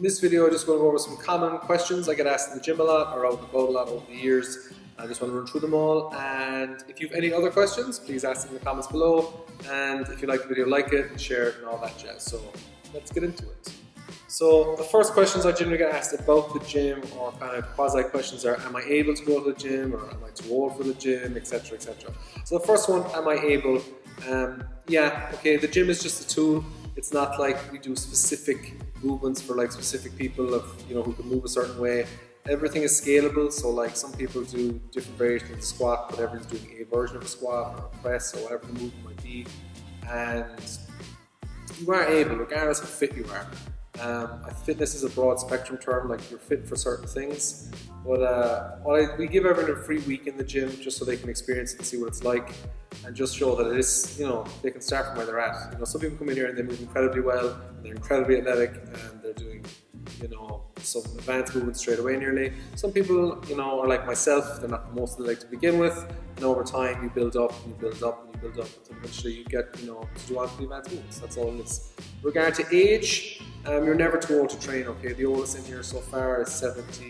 In this video, I just want to go over some common questions I get asked in the gym a lot or out and about a lot over the years. I just want to run through them all, and if you have any other questions, please ask them in the comments below, and if you like the video, like it and share it and all that jazz. So let's get into it. So the first questions I generally get asked about the gym, or kind of quasi questions, are am I able to go to the gym, or am I too old for the gym, etc, etc. So the first one, am I able? Yeah, okay, the gym is just a tool. It's not like we do specific movements for like specific people of, you know, who can move a certain way. Everything is scalable, so like some people do different variations of the squat, but everyone's doing a version of a squat or a press or whatever the movement might be, and you are able, regardless of how fit you are. Fitness is a broad spectrum term, like you're fit for certain things, but we give everyone a free week in the gym just so they can experience it and see what it's like, and just show that it is, you know, they can start from where they're at. You know, some people come in here and they move incredibly well, and they're incredibly athletic, and they're doing, you know, some advanced movements straight away nearly. Some people, you know, are like myself, they're not the most athletic to begin with, and over time you build up and you build up and you build up until eventually you get, you know, to do all the advanced movements. That's all it is. With regard to age, you're never too old to train, okay? The oldest in here so far is 72.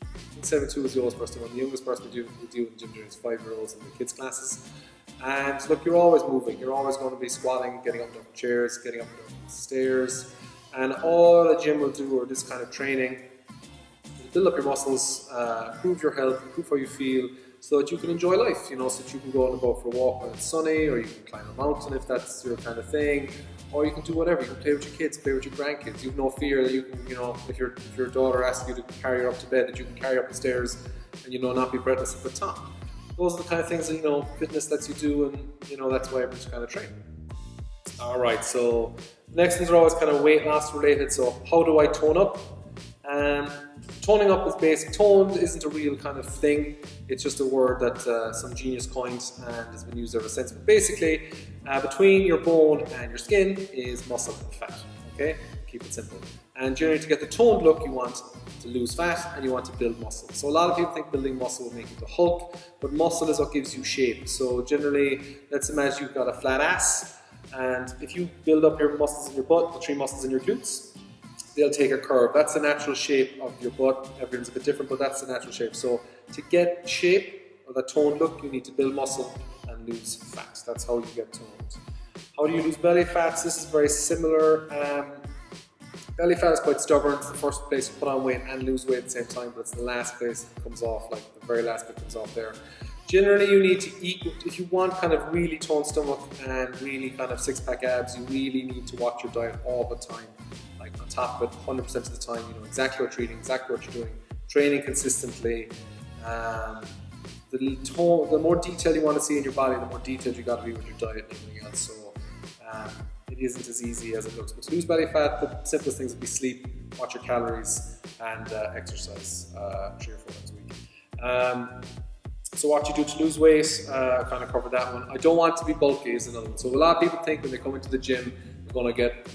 I think 72 is the oldest person. The youngest person we do in the gym is 5-year-olds in the kids' classes. And look, you're always moving. You're always going to be squatting, getting up and down chairs, getting up and down stairs. And all the gym will do, or this kind of training, is build up your muscles, improve your health, improve how you feel, so that you can enjoy life, you know, so that you can go out and go for a walk when it's sunny, or you can climb a mountain if that's your kind of thing, or you can do whatever. You can play with your kids, play with your grandkids. You have no fear that you can, you know, if your daughter asks you to carry her up to bed, that you can carry her up the stairs and, you know, not be breathless at the top. Those are the kind of things that, you know, fitness lets you do, and, you know, that's why everyone's kind of training. Alright, so next things are always kind of weight loss related. So how do I tone up? Toning up is basic. Toned isn't a real kind of thing. It's just a word that some genius coined and has been used ever since. But basically, between your bone and your skin is muscle and fat. Okay, keep it simple. And generally, to get the toned look, you want to lose fat and you want to build muscle. So a lot of people think building muscle will make you the Hulk, but muscle is what gives you shape. So generally, let's imagine you've got a flat ass, and if you build up your muscles in your butt, the 3 muscles in your glutes, they'll take a curve. That's the natural shape of your butt. Everyone's a bit different, but that's the natural shape. So to get shape, or the toned look, you need to build muscle and lose fat. That's how you get toned. How do you lose belly fats? This is very similar. Belly fat is quite stubborn. It's the first place to put on weight and lose weight at the same time, but it's the last place that comes off, like the very last bit comes off there. Generally, you need to eat, if you want kind of really toned stomach and really kind of 6-pack abs, you really need to watch your diet all the time. Like on top of it, 100% of the time, you know exactly what you're eating, exactly what you're doing, training consistently. The more detail you want to see in your body, the more detailed you got to be with your diet and everything else. So it isn't as easy as it looks. But to lose belly fat, the simplest things would be sleep, watch your calories, and exercise 3 or 4 times a week. So what you do to lose weight, I kind of covered that one. I don't want to be bulky is another one. So a lot of people think when they come into the gym, they're going to get,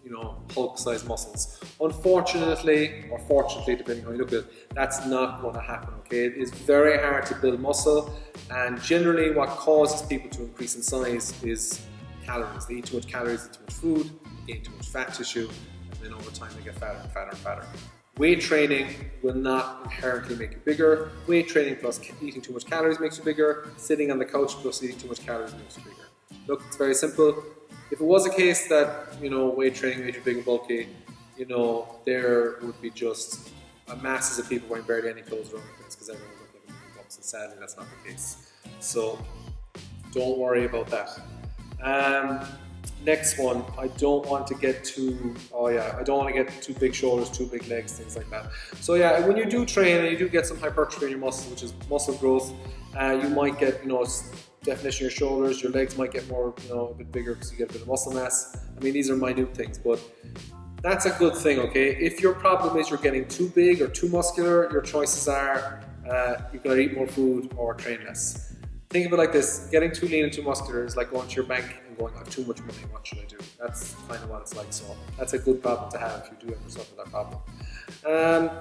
you know, Hulk-sized muscles. Unfortunately, or fortunately, depending on how you look at it, that's not going to happen, okay? It is very hard to build muscle, and generally what causes people to increase in size is calories. They eat too much calories, eat too much food, gain too much fat tissue, and then over time they get fatter and fatter and fatter. Weight training will not inherently make you bigger. Weight training plus eating too much calories makes you bigger. Sitting on the couch plus eating too much calories makes you bigger. Look, it's very simple. If it was a case that, you know, weight training made you big and bulky, you know, there would be just masses of people wearing barely any clothes around the place because everyone would look like a million bucks, and sadly that's not the case. So don't worry about that. Next one, I don't want to get too, I don't want to get too big shoulders, too big legs, things like that. So yeah, when you do train and you do get some hypertrophy in your muscles, which is muscle growth, you might get, you know, definition of your shoulders, your legs might get more, you know, a bit bigger because you get a bit of muscle mass. I mean, these are minute things, but that's a good thing, okay? If your problem is you're getting too big or too muscular, your choices are you can either eat more food or train less. Think of it like this: getting too lean and too muscular is like going to your bank and going, I have too much money, what should I do? That's kind of what it's like. So that's a good problem to have if you do ever suffer that problem.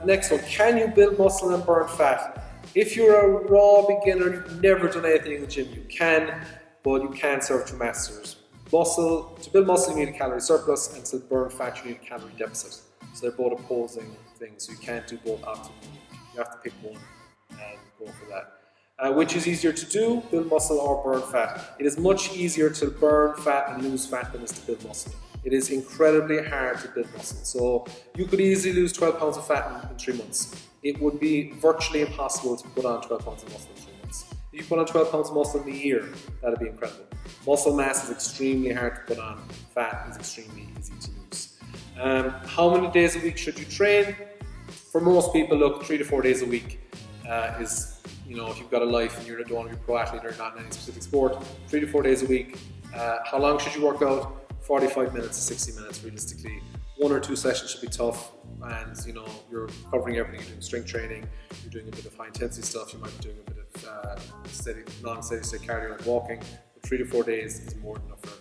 Next one, can you build muscle and burn fat? If you're a raw beginner, you've never done anything in the gym, you can, but you can't serve 2 masters. To build muscle, you need a calorie surplus, and to burn fat, you need a calorie deficit. So they're both opposing things. So you can't do both optimally. You have to pick one and go for that. Which is easier to do, build muscle or burn fat? It is much easier to burn fat and lose fat than it is to build muscle. It is incredibly hard to build muscle. So you could easily lose 12 pounds of fat in 3 months. It would be virtually impossible to put on 12 pounds of muscle in 3 months. If you put on 12 pounds of muscle in a year, that'd be incredible. Muscle mass is extremely hard to put on. Fat is extremely easy to lose. How many days a week should you train? For most people, look, 3 to 4 days a week is, if you've got a life and you don't want to be a pro athlete or not in any specific sport, 3 to 4 days a week. How long should you work out? 45 minutes to 60 minutes realistically. 1 or 2 sessions should be tough, and you're covering everything. You're doing strength training, you're doing a bit of high intensity stuff, you might be doing a bit of non-steady state cardio like walking, but 3 to 4 days is more than enough for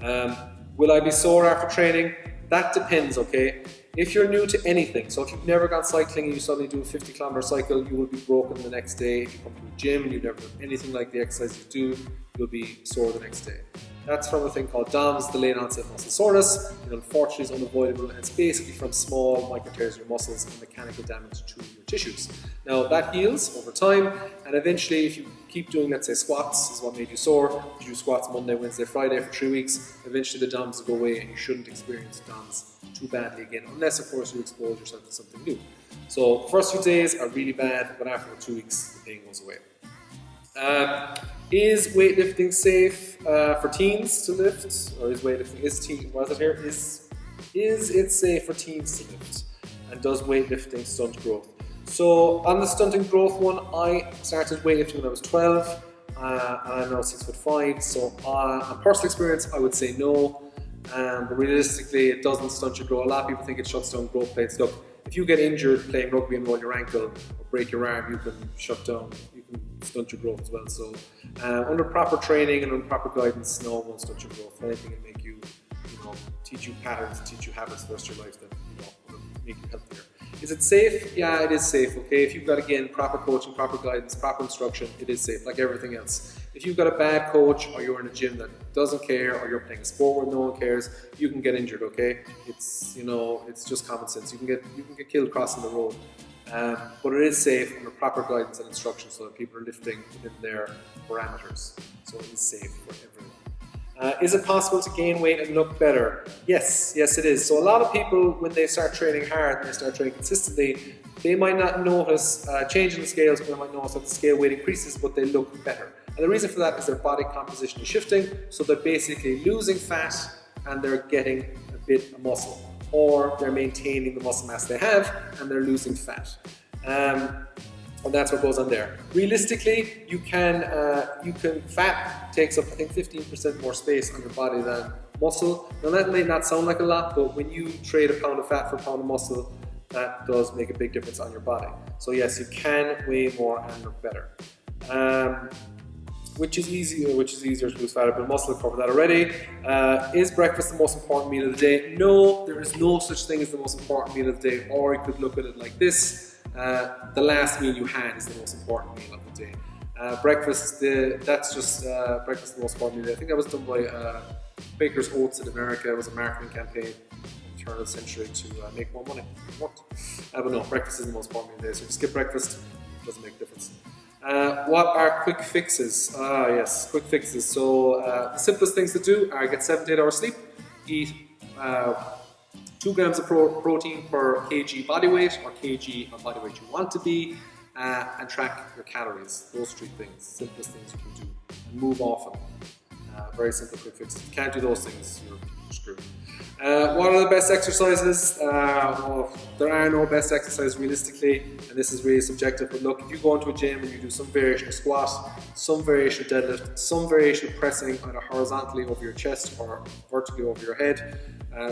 everyone. Will I be sore after training? That depends, okay? If you're new to anything, so if you've never gone cycling and you suddenly do a 50-kilometer cycle, you will be broken the next day. If you come to a gym and you've never done anything like the exercise you do, you'll be sore the next day. That's from a thing called DOMS, delayed onset muscle soreness. It unfortunately is unavoidable, and it's basically from small micro tears in your muscles and mechanical damage to your tissues. Now that heals over time, and eventually if you keep doing, let's say squats is what made you sore, you do squats Monday, Wednesday, Friday for 3 weeks, eventually the DOMS will go away and you shouldn't experience DOMS too badly again, unless of course you expose yourself to something new. So the first few days are really bad, but after 2 weeks the pain goes away. Is weightlifting safe for teens to lift? Or is weightlifting, what is it here? Is it safe for teens to lift? And does weightlifting stunt growth? So on the stunting growth one, I started weightlifting when I was 12, and I'm now 6'5", so on personal experience I would say no, but realistically it doesn't stunt your growth. A lot of people think it shuts down growth plates. Look, if you get injured playing rugby and roll your ankle or break your arm, you can stunt your growth as well. So under proper training and under proper guidance, no, it won't stunt your growth. If anything, it'll make you, teach you patterns, teach you habits for the rest of your life that will make you healthier. Is it safe? Yeah, it is safe, okay? If you've got, again, proper coaching, proper guidance, proper instruction, it is safe, like everything else. If you've got a bad coach, or you're in a gym that doesn't care, or you're playing a sport where no one cares, you can get injured, okay? It's, it's just common sense. You can get killed crossing the road. But it is safe under proper guidance and instruction so that people are lifting within their parameters. So it is safe for everyone. Is it possible to gain weight and look better? Yes, it is. So a lot of people, when they start training hard and they start training consistently, they might not notice change in the scales, but they might notice that the scale weight increases, but they look better. And the reason for that is their body composition is shifting, so they're basically losing fat and they're getting a bit of muscle, or they're maintaining the muscle mass they have and they're losing fat. And that's what goes on there. Realistically, fat takes up, I think, 15% more space on your body than muscle. Now that may not sound like a lot, but when you trade a pound of fat for a pound of muscle, that does make a big difference on your body. So yes, you can weigh more and look better. Which is easier to lose fat or build muscle? I've covered that already. Is breakfast the most important meal of the day? No, there is no such thing as the most important meal of the day, or you could look at it like this. The last meal you had is the most important meal of the day. Breakfast, breakfast is the most important meal of the day. I think that was done by Baker's Oats in America. It was a marketing campaign in the turn of the century to make more money. It worked. But no, breakfast is the most important meal of the day. So if you skip breakfast, it doesn't make a difference. What are quick fixes? Yes, quick fixes. So the simplest things to do are get 7 to 8 hours sleep, eat 2 grams of protein per kg body weight, or kg of body weight you want to be, and track your calories. Those 3 things, simplest things you can do. And move often. Very simple quick fixes. If you can't do those things, you're screwed. What are the best exercises? Well, there are no best exercises realistically, and this is really subjective, but look, if you go into a gym and you do some variation of squat, some variation of deadlift, some variation of pressing either horizontally over your chest or vertically over your head,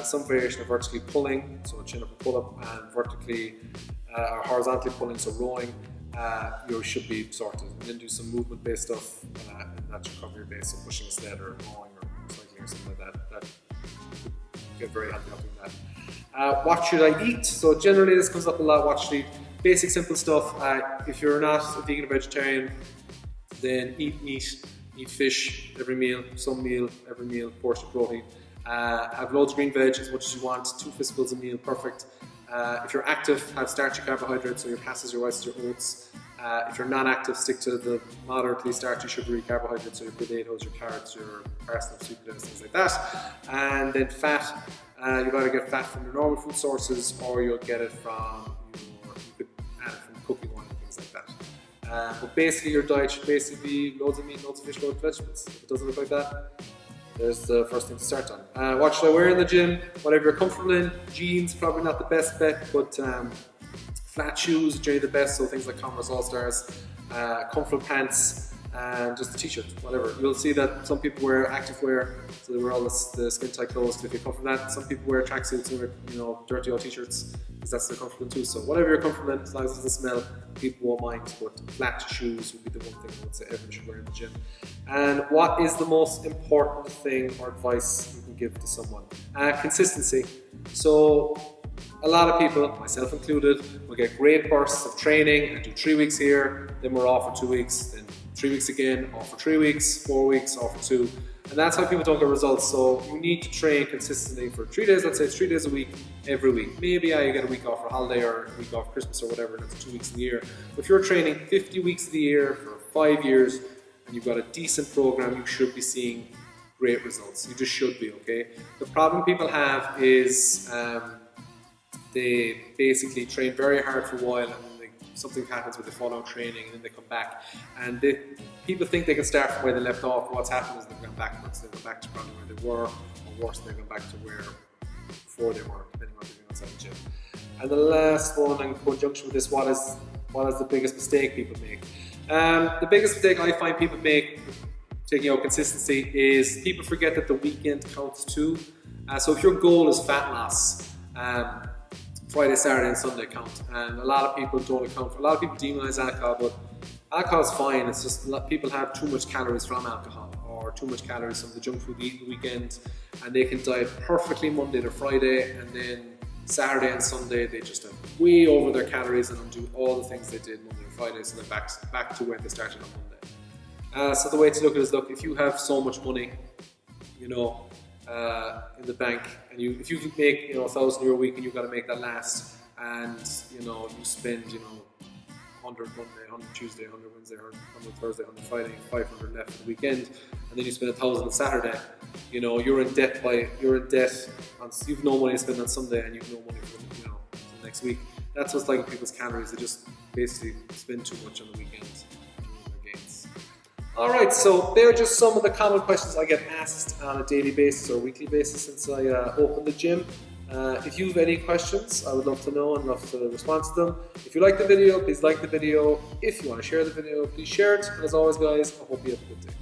some variation of vertically pulling, so a chin-up and pull-up, and vertically or horizontally pulling, so rowing, you should be sorted. And then do some movement-based stuff, and that should cover your base, so pushing a sled or rowing or cycling or something like that. That get very healthy out doing that. What should I eat? So generally this comes up a lot. What should I eat? Basic simple stuff. If you're not a vegan or vegetarian, then eat meat Eat fish every meal, some meal every meal, portion of protein. Have loads of green veg as much as you want, 2 fistfuls a meal, perfect. If you're active, have starchy carbohydrates, so your pastas, your rices, your oats. If you're non-active, stick to the moderately starchy, sugary carbohydrates, so your potatoes, your carrots, your parsnips, sweet potatoes, things like that. And then fat, you've got to get fat from your normal food sources, or you'll get it from, you could add it from cooking oil and things like that. But basically your diet should basically be loads of meat, loads of fish, loads of vegetables. If it doesn't look like that, there's the first thing to start on. What should I wear in the gym? Whatever you're comfortable in. Jeans, probably not the best bet, but flat shoes are generally the best, so things like Converse All-Stars, comfortable pants, and just a t-shirt, whatever. You'll see that some people wear active wear, so they wear all the skin tight clothes if you're comfortable in that. Some people wear tracksuits and wear, dirty old t-shirts, because that's their comfortable too. So whatever you're comfortable in, as long as it doesn't smell, people won't mind. But flat shoes would be the one thing I would say everyone should wear in the gym. And what is the most important thing or advice you can give to someone? Consistency. So a lot of people, myself included, will get great bursts of training and do 3 weeks here, then we're off for 2 weeks, then 3 weeks again, off for 3 weeks, 4 weeks, off for 2. And that's how people don't get results. So you need to train consistently for 3 days, let's say 3 days a week, every week. Maybe you get a week off for holiday or a week off Christmas or whatever, and that's 2 weeks in the year. But if you're training 50 weeks of the year for 5 years, and you've got a decent program, you should be seeing great results. You just should be, okay? The problem people have is they basically train very hard for a while, and then something happens where they fall out training, and then they come back. And people think they can start from where they left off. What's happened is they've gone backwards. They've gone back to probably where they were, or worse, they've gone back to where before they were, depending on what they're doing outside the gym. And the last one, in conjunction with this, what is the biggest mistake people make? The biggest mistake I find people make, taking out consistency, is people forget that the weekend counts too. So if your goal is fat loss, Friday, Saturday and Sunday count, and a lot of people don't account for. A lot of people demonize alcohol, but alcohol is fine. It's just people have too much calories from alcohol, or too much calories from the junk food they eat the weekend, and they can diet perfectly Monday to Friday, and then Saturday and Sunday they just have way over their calories and undo all the things they did Monday and Friday, so they're back to where they started on Monday. So the way to look at it is, look, if you have so much money, in the bank, and if you make €1,000 a week, and you've got to make that last, and you spend 100 Monday, 100 Tuesday, 100 Wednesday, 100 Thursday, 100 Friday, 500 left for the weekend, and then you spend 1,000 on Saturday. You're in debt you've no money to spend on Sunday, and you've no money for the next week. That's what's like with people's calories. They just basically spend too much on the weekends. Alright, so they're just some of the common questions I get asked on a daily basis or weekly basis since I opened the gym. If you have any questions, I would love to know and love to respond to them. If you like the video, please like the video. If you want to share the video, please share it. And as always, guys, I hope you have a good day.